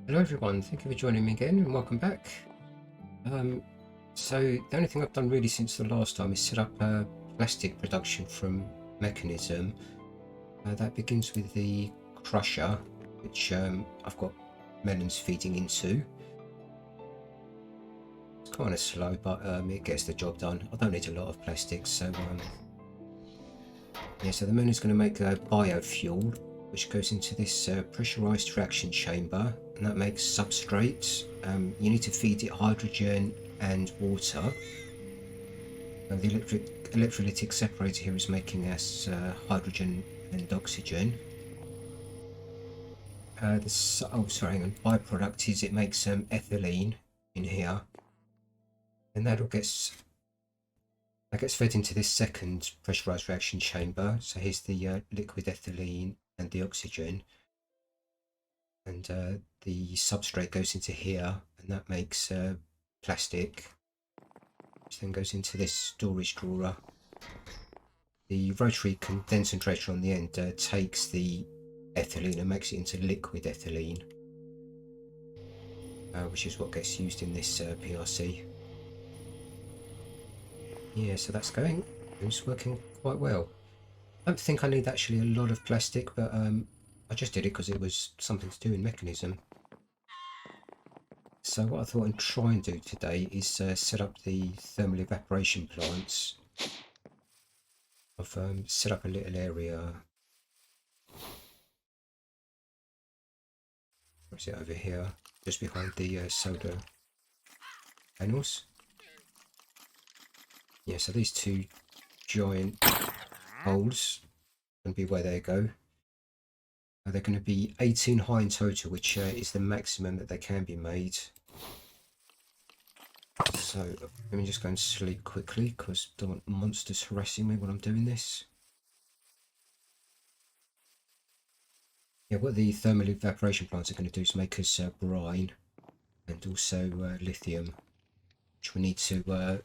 Hello everyone, thank you for joining me again and welcome back. So the only thing I've done really since the last time is set up a plastic production from Mekanism. That begins with the crusher, which I've got melons feeding into. It's kind of slow, but it gets the job done. I don't need a lot of plastic, so yeah. So the melon's going to make a biofuel, which goes into this pressurized reaction chamber, and that makes substrates. You need to feed it hydrogen and water. The electrolytic separator here is making us hydrogen and oxygen. Hang on. Byproduct is it makes ethylene in here, and that gets fed into this second pressurized reaction chamber. So here's the liquid ethylene and the oxygen, and the substrate goes into here, and that makes plastic, which then goes into this storage drawer. The rotary condensator on the end takes the ethylene and makes it into liquid ethylene, which is what gets used in this PRC. Yeah, so that's going. It's working quite well. I don't think I need actually a lot of plastic, but I just did it because it was something to do in Mekanism. So what I thought I'd try and do today is set up the thermal evaporation plants. I've set up a little area. Where is it? Over here, just behind the solar panels. Yeah, so these two giant holes going to be where they go. They're going to be 18 high in total, which is the maximum that they can be made. So let me just go and sleep quickly because I don't want monsters harassing me when I'm doing this. Yeah, what the thermal evaporation plants are going to do is make us brine and also lithium, which we need to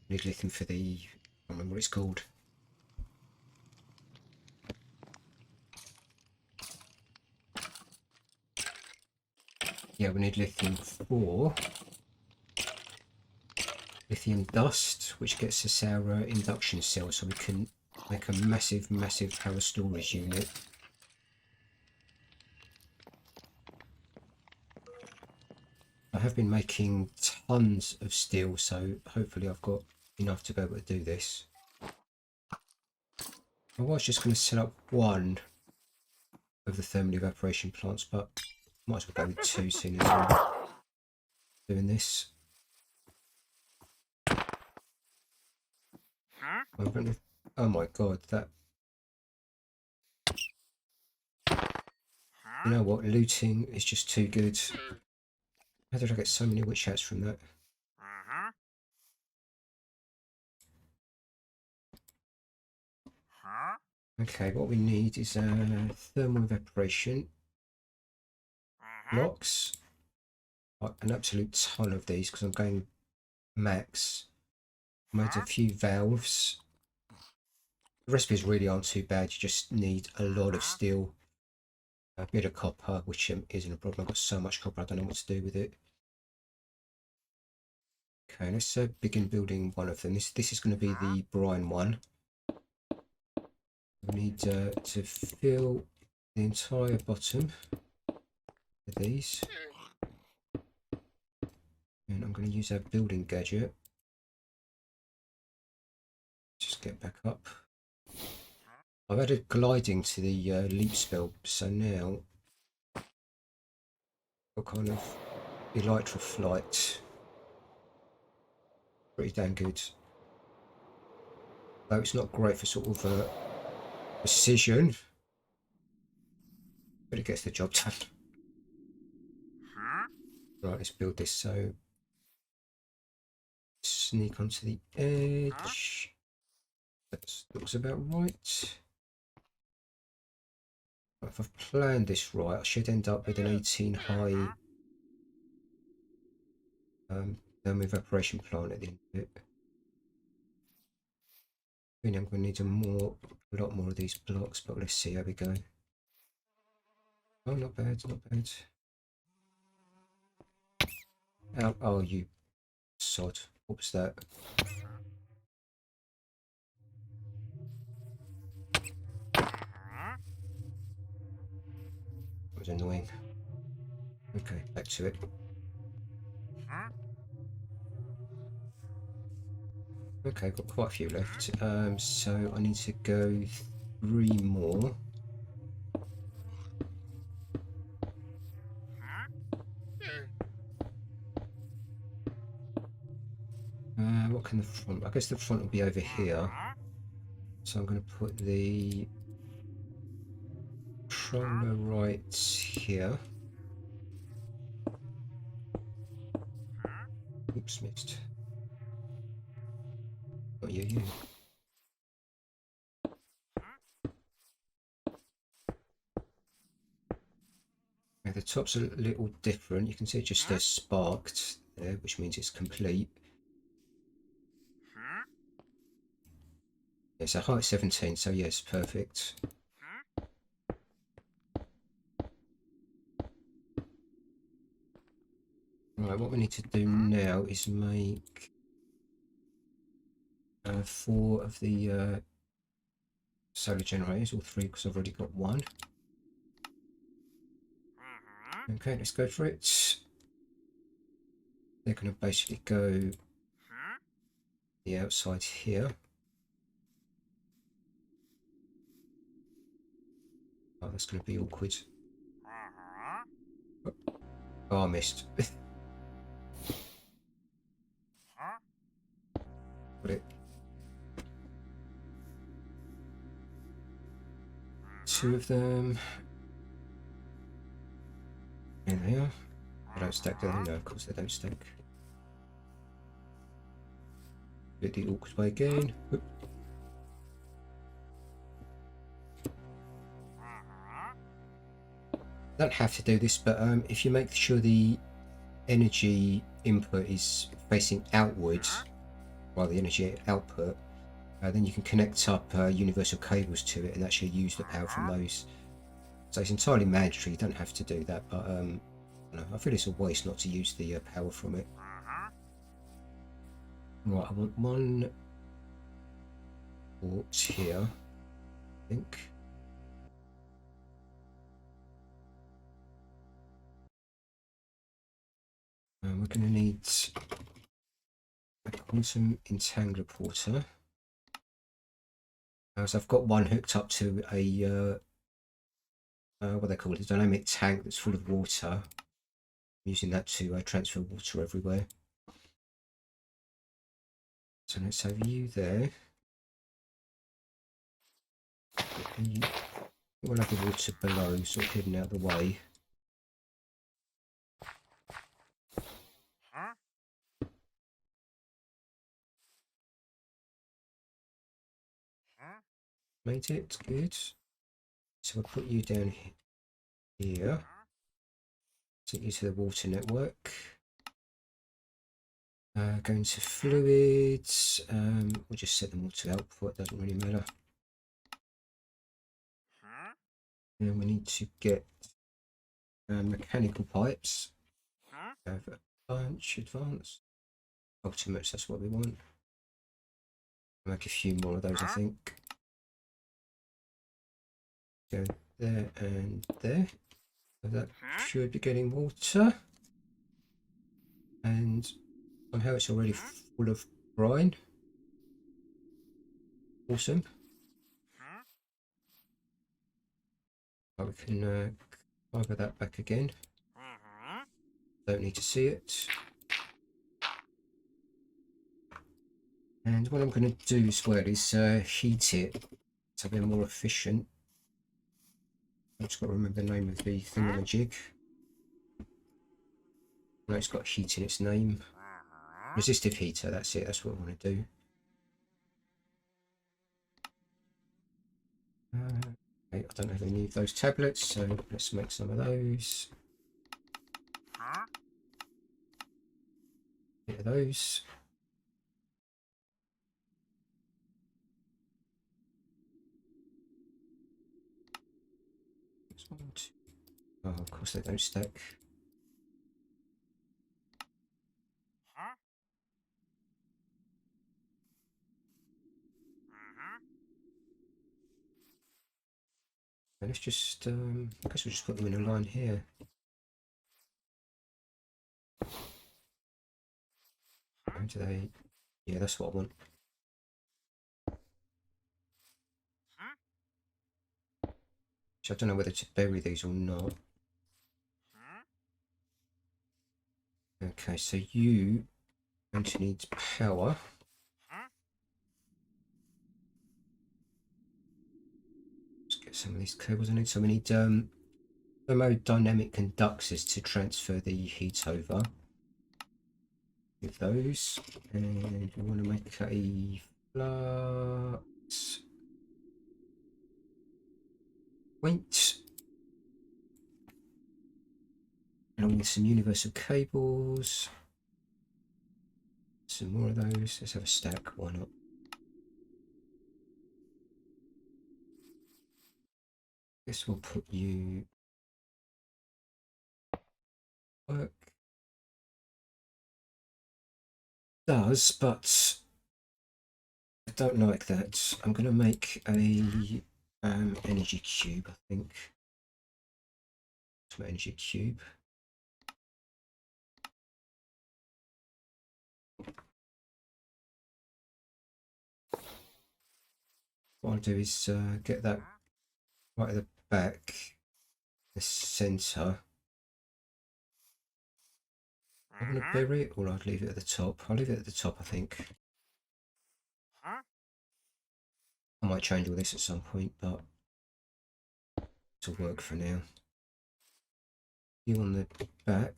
need lithium for the, I can't remember what it's called. Yeah, we need lithium for lithium dust, which gets us our induction cell, so we can make a massive power storage unit. I have been making tons of steel, so hopefully I've got enough to be able to do this. I was just going to set up one of the thermal evaporation plants, but might as well go with two soon as I'm doing this. Oh my god, that... You know what, looting is just too good. How did I get so many witch hats from that? Okay, what we need is thermal evaporation blocks. An absolute ton of these because I'm going max. I made a few valves. The recipes really aren't too bad. You just need a lot of steel, a bit of copper, which isn't a problem. I've got so much copper I don't know what to do with it. Okay, let's begin building one of them. This is going to be the brine one. We need to fill the entire bottom with these. And I'm going to use our building gadget. Just get back up. I've added gliding to the leap spell, so now I'll kind of elytra flight. Pretty damn good. Though it's not great for sort of precision, but it gets the job done. Right, let's build this. So sneak onto the edge. That looks about right. If I've planned this right, I should end up with an 18 high thermal evaporation plant at the end of it. I think I'm going to need a lot more of these blocks, but let's see how we go. Oh, not bad, not bad. Oh, oh, you sod. What was that? That was annoying. Okay, back to it. Okay, got quite a few left. So I need to go 3 more. What can the front? I guess the front will be over here. So I'm going to put the controller right here. Oops, missed. Oh, you. Yeah, the top's a little different. You can see it just sparked there, which means it's complete. Yeah, so height 17, so yes, perfect. Right, what we need to do now is make 4 of the solar generators, or 3 because I've already got 1. Okay, let's go for it. They're going to basically go the outside here. Oh, that's going to be awkward. Oh, I missed. Got it. 2 of them. In here. They don't stack, do they? No, of course they don't stack. Bit the awkward way again. Oop. Don't have to do this, but if you make sure the energy input is facing outwards while the energy output, then you can connect up universal cables to it and actually use the power from those. So it's entirely mandatory, you don't have to do that, but I feel it's a waste not to use the power from it. Right, I want 1 port here, I think. We're going to need a quantum entangler porter. So I've got 1 hooked up to a what they call it, a dynamic tank that's full of water. I'm using that to transfer water everywhere. So let's have you there. And we'll have the water below, sort of hidden out of the way. Made it, good. So I'll put you down here. Take you to the water network. Going to fluids. We'll just set them all to output, doesn't really matter. And we need to get mechanical pipes. Have a bunch advanced. Ultimates, that's what we want. Make a few more of those, I think. Go there and there. So that should be getting water. And somehow it's already full of brine. Awesome. We can cover that back again. Don't need to see it. And what I'm going to do as well is heat it to be more efficient. I've just got to remember the name of the thingamajig. No, it's got heat in its name. Resistive heater, that's it, that's what I want to do. Okay, I don't have any of those tablets, so let's make some of those. Bit of those. That's 1, 2. Oh, of course they don't stack. And let's just, I guess we'll just put them in a line here. How do they? Yeah, that's what I want. So I don't know whether to bury these or not. Okay, so you going to need power. Let's get some of these cables in it. So we need thermodynamic conductors to transfer the heat over. With those, and we want to make a flux point along with some universal cables. Some more of those. Let's have a stack. Why not? Guess we'll put you work. Does, but I don't like that. I'm going to make a energy cube, I think. Some energy cube. What I'll do is get that right at the back, the centre. I want to bury it, or I'd leave it at the top. I'll leave it at the top, I think. I might change all this at some point, but it'll work for now. You on the back.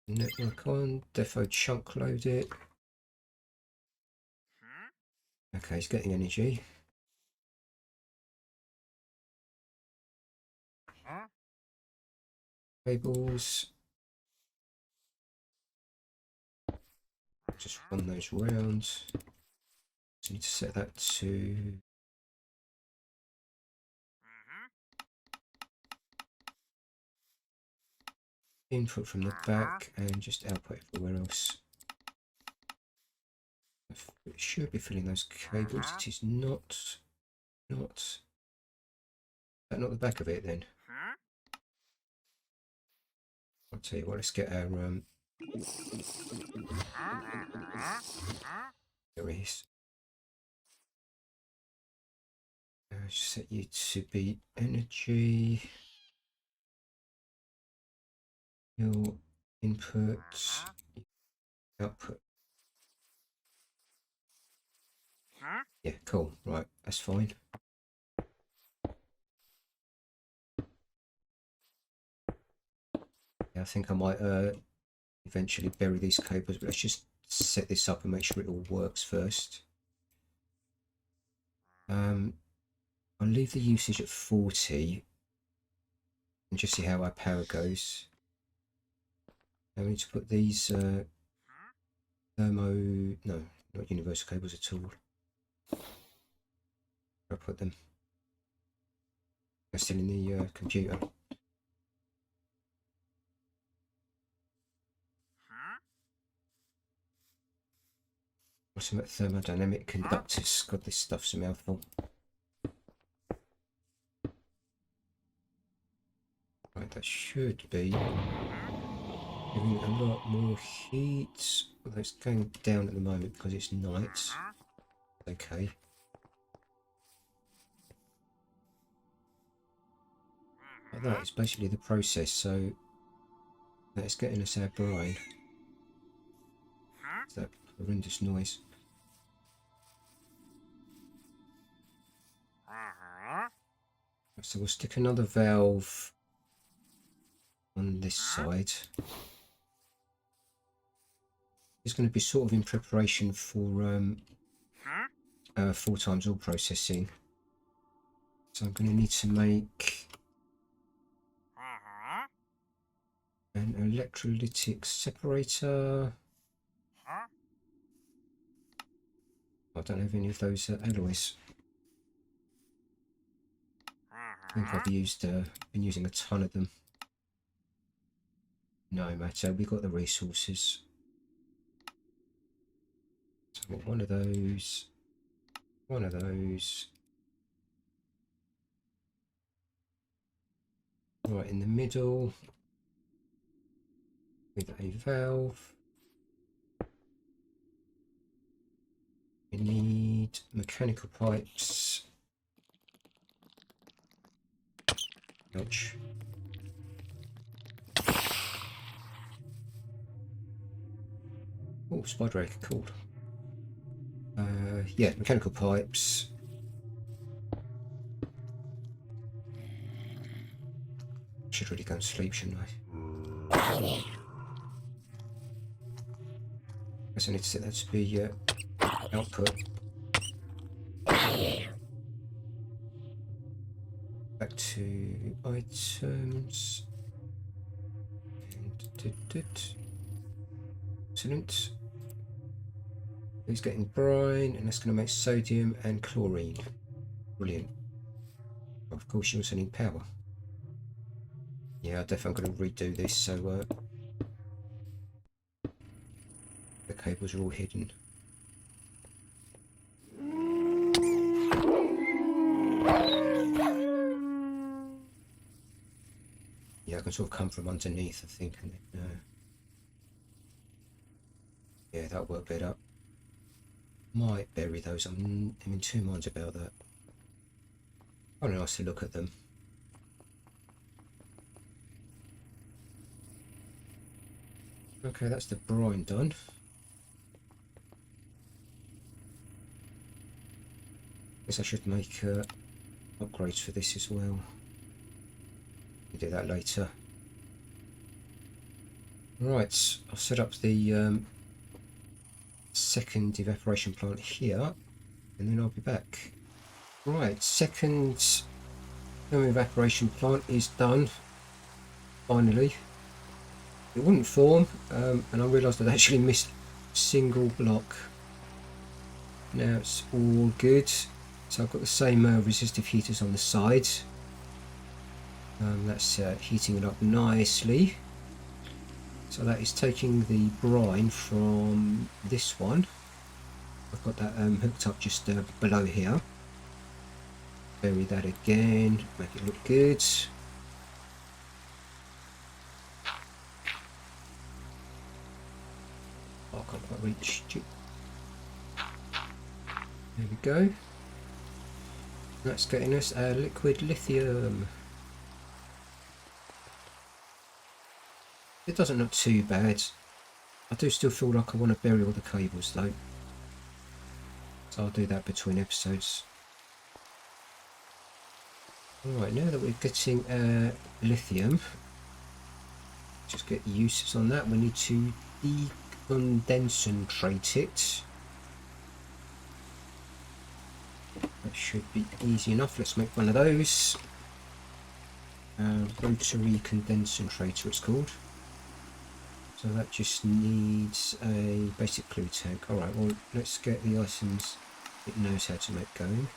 Network on. Defo chunk load it. Okay, he's getting energy. Cables. Just run those round. So need to set that to input from the back and just output everywhere else. It should be filling those cables. It is not. Is that not the back of it then? I'll tell you what. Let's get our there he is. Set you to be energy. Your input, output. Yeah, cool. Right, that's fine. Yeah, I think I might eventually bury these cables, but let's just set this up and make sure it all works first. I'll leave the usage at 40 and just see how our power goes. Now we need to put these no, not universal cables at all. I'll put them. They're still in the computer. What's about thermodynamic conductors? God, this stuff's a mouthful. Right, that should be giving it a lot more heat. Although it's going down at the moment because it's night. Okay. Like that is basically the process, so that's getting us our brine. It's that horrendous noise. So we'll stick another valve on this side. It's going to be sort of in preparation for 4 times all processing. So I'm going to need to make an electrolytic separator. I don't have any of those alloys. I think I've been using a ton of them. No matter, we got the resources. So I've got one of those, one of those. Right in the middle with a valve. We need mechanical pipes. Ouch. Oh, spider egg, cool. Yeah, mechanical pipes. Should really go and sleep, shouldn't I? Guess I need to set that to be output. Back to items. And excellent. He's getting brine, and that's going to make sodium and chlorine. Brilliant. Of course, you also need power. Yeah, I definitely going to redo this, so the cables are all hidden. Yeah, I can sort of come from underneath, I think. And then, yeah, that'll work better. Might bury those. I'm in two minds about that. Quite nice to look at them. Okay, that's the brine done. Guess I should make upgrades for this as well. We'll do that later. Right, I'll set up the second evaporation plant here, and then I'll be back. Right, second thermal evaporation plant is done. Finally. It wouldn't form, and I realised I'd actually missed a single block. Now it's all good. So I've got the same resistive heaters on the side. That's heating it up nicely. So that is taking the brine from this one. I've got that hooked up just below here. Bury that again, make it look good. Oh, I can't quite reach it. There we go. That's getting us liquid lithium. It doesn't look too bad. I do still feel like I want to bury all the cables though. So I'll do that between episodes. Alright, now that we're getting lithium, just get the uses on that. We need to decondensentrate it. That should be easy enough. Let's make one of those. Rotary condensator it's called. So that just needs a basic fluid tank. Alright, well let's get the items it knows how to make going.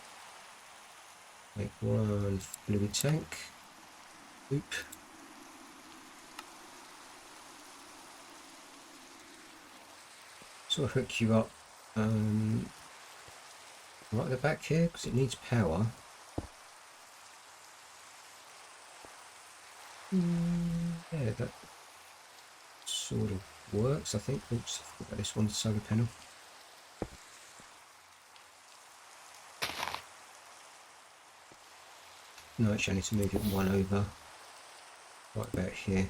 Make one fluid tank. Oop. So I'll hook you up right at the back here because it needs power. Yeah, that sort of works, I think. Oops, I forgot this one's solar panel. No, actually I need to move it one over. Right about here.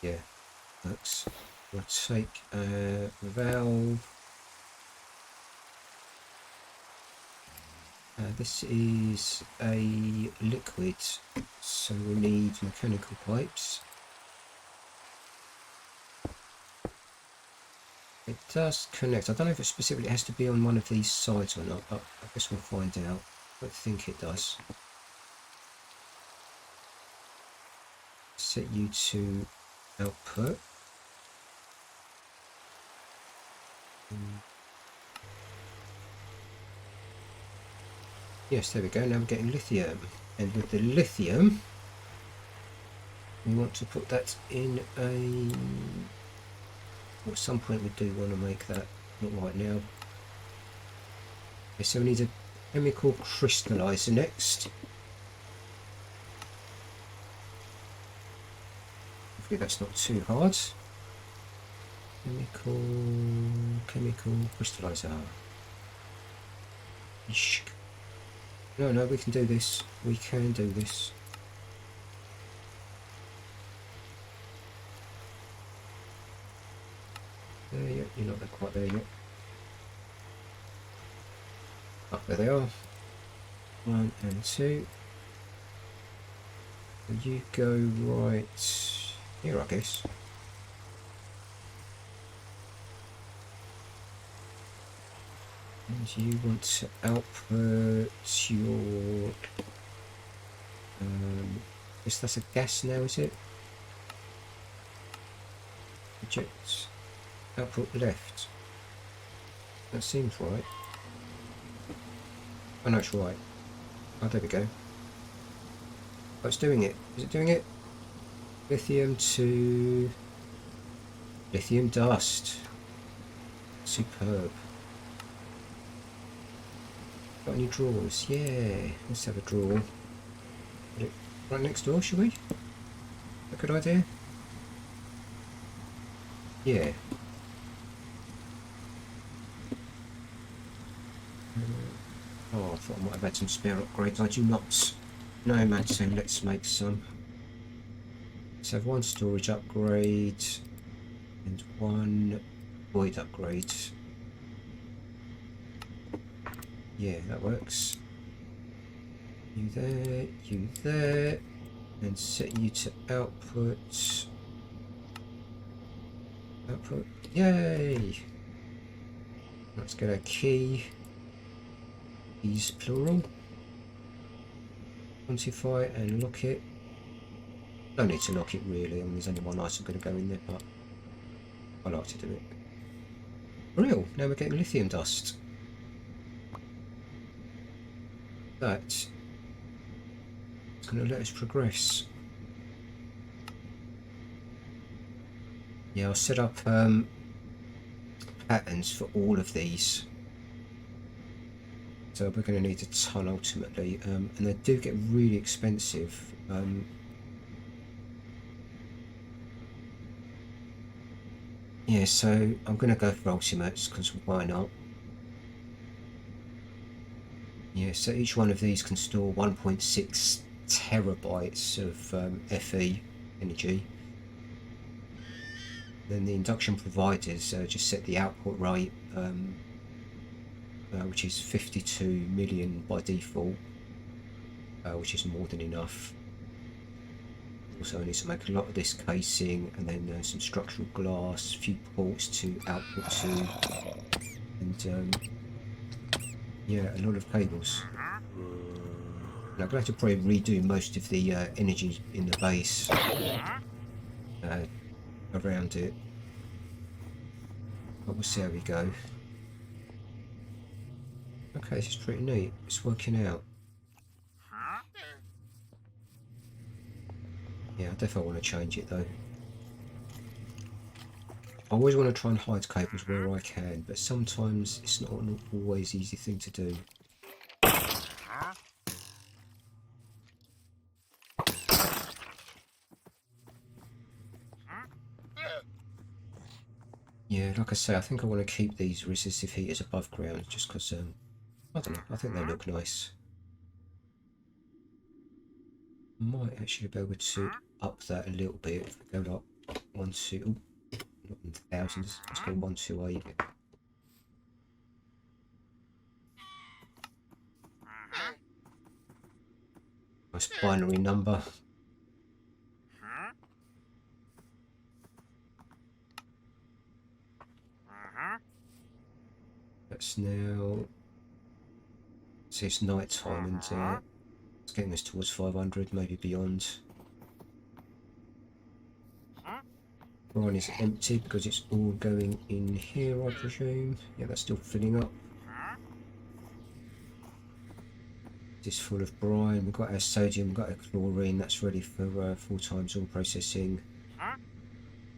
Yeah, works. We'll take a valve. This is a liquid, so we need mechanical pipes. It does connect. I don't know if it specifically has to be on one of these sides or not, but I guess we'll find out. I think it does. Set you to output. Yes, there we go. Now we're getting lithium. And with the lithium, we want to put that in a... Well, at some point we do want to make that, not right now. Okay, so we need a chemical crystallizer next. Hopefully that's not too hard. Chemical crystallizer. No, we can do this. We can do this. There, yeah, you're not quite there yet. Oh, there they are. 1 and 2. You go right here, I guess. And you want to output your... I guess that's a gas now, is it? Eject. Output left. That seems right. Oh no, it's right. Oh, there we go. Oh, it's doing it. Is it doing it? Lithium to... lithium dust. Superb. Got any drawers? Yeah. Let's have a drawer. Put it right next door, shall we? A good idea? Yeah. Oh, I thought I might have had some spare upgrades. I do not. No, man, so let's make some. Let's have 1 storage upgrade and 1 void upgrade. Yeah, that works. You there, and set you to output. Output. Yay! Let's get a key. Keys plural. Quantify and lock it. No need to lock it really. I mean, there's only one item going to go in there, but I like to do it. Real. Now we're getting lithium dust. That is going to let us progress. Yeah, I'll set up patterns for all of these. So we're going to need a ton ultimately, and they do get really expensive. Yeah, so I'm going to go for ultimates because why not? Yeah, so each one of these can store 1.6 terabytes of Fe energy. Then the induction providers just set the output rate, which is 52 million by default, which is more than enough. Also, I need to make a lot of this casing, and then some structural glass, a few ports to output to, and yeah, a lot of cables. And I'm going to have to probably redo most of the energy in the base around it, but we'll see how we go. Okay, this is pretty neat. It's working out. Yeah, I definitely want to change it though. I always want to try and hide cables where I can, but sometimes it's not an always easy thing to do. Yeah, like I say, I think I want to keep these resistive heaters above ground just because, I don't know, I think they look nice. Might actually be able to up that a little bit if we go like 1, 2, oh, not in thousands, let's go 128. Nice binary number. That's now, so it's night time and it's getting us towards 500, maybe beyond. Brine is empty because it's all going in here, I presume. Yeah, that's still filling up. This is full of brine. We've got our sodium, we've got our chlorine. That's ready for 4 times ore processing.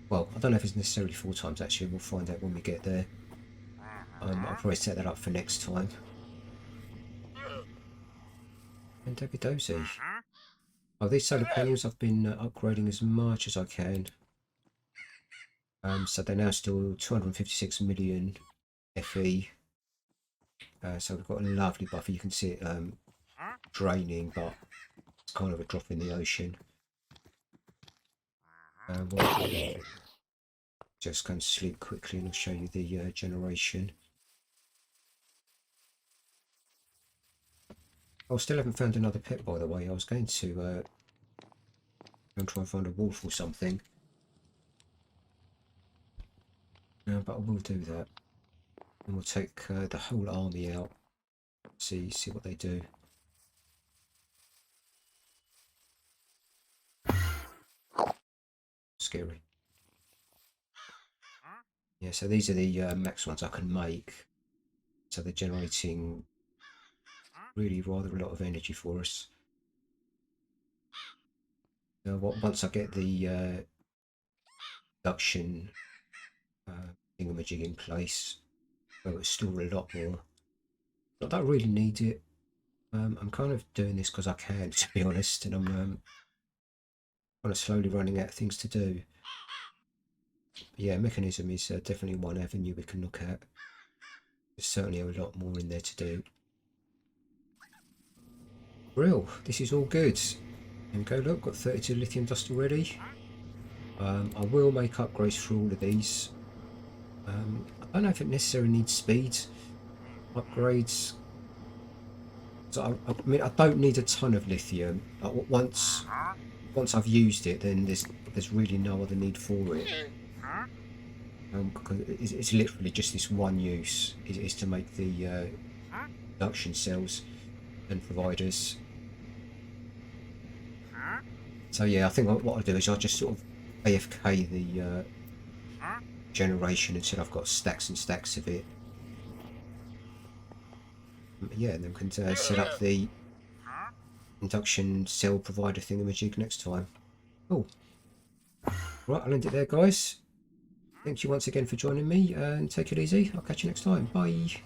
Well, I don't know if it's necessarily 4 times actually. We'll find out when we get there. I'll probably set that up for next time. And Davidozi. Oh, these solar panels I've been upgrading as much as I can. So they're now still 256 million FE. So we've got a lovely buffer. You can see it draining, but it's kind of a drop in the ocean. We'll just go and sleep quickly and I'll show you the generation. I still haven't found another pet, by the way. I was going to go and try and find a wolf or something. But I will do that. And we'll take the whole army out. See what they do. Scary. Yeah, so these are the max ones I can make. So they're generating really rather a lot of energy for us. Now, once I get the induction thingamajig in place, well, it's still a lot more. Not that I really need it. I'm kind of doing this because I can, to be honest, and I'm kind of slowly running out of things to do. But yeah, Mekanism is definitely one avenue we can look at. There's certainly a lot more in there to do. Real, this is all good. And go look, got 32 lithium dust already. I will make upgrades for all of these. I don't know if it necessarily needs speed upgrades. So I mean, I don't need a ton of lithium. Once I've used it, then there's really no other need for it. Because it's literally just this one use is to make the induction cells and providers. So yeah, I think what I'll do is I'll just sort of AFK the generation until I've got stacks and stacks of it. Yeah, and then we can set up the induction cell provider thingamajig next time. Cool. Right, I'll end it there, guys. Thank you once again for joining me, and take it easy. I'll catch you next time. Bye.